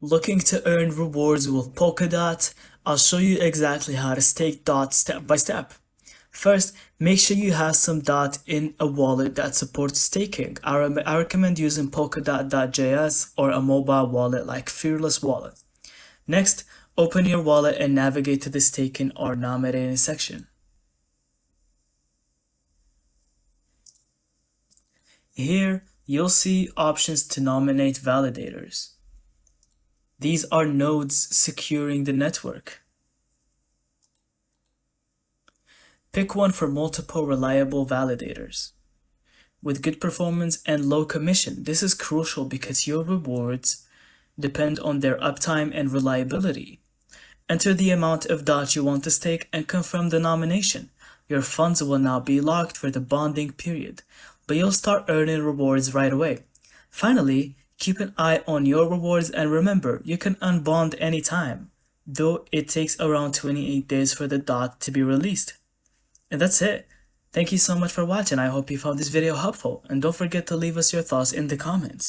Looking to earn rewards with Polkadot? I'll show you exactly how to stake DOT step by step. First, make sure you have some DOT in a wallet that supports staking. I recommend using Polkadot.js or a mobile wallet like Fearless Wallet. Next, open your wallet and navigate to the staking or nominating section. Here, you'll see options to nominate validators. These are nodes securing the network. Pick one for multiple reliable validators with good performance and low commission. This is crucial because your rewards depend on their uptime and reliability. Enter the amount of DOT you want to stake and confirm the nomination. Your funds will now be locked for the bonding period, but you'll start earning rewards right away. Finally, keep an eye on your rewards and remember, you can unbond anytime, though it takes around 28 days for the DOT to be released. And that's it. Thank you so much for watching. I hope you found this video helpful, and don't forget to leave us your thoughts in the comments.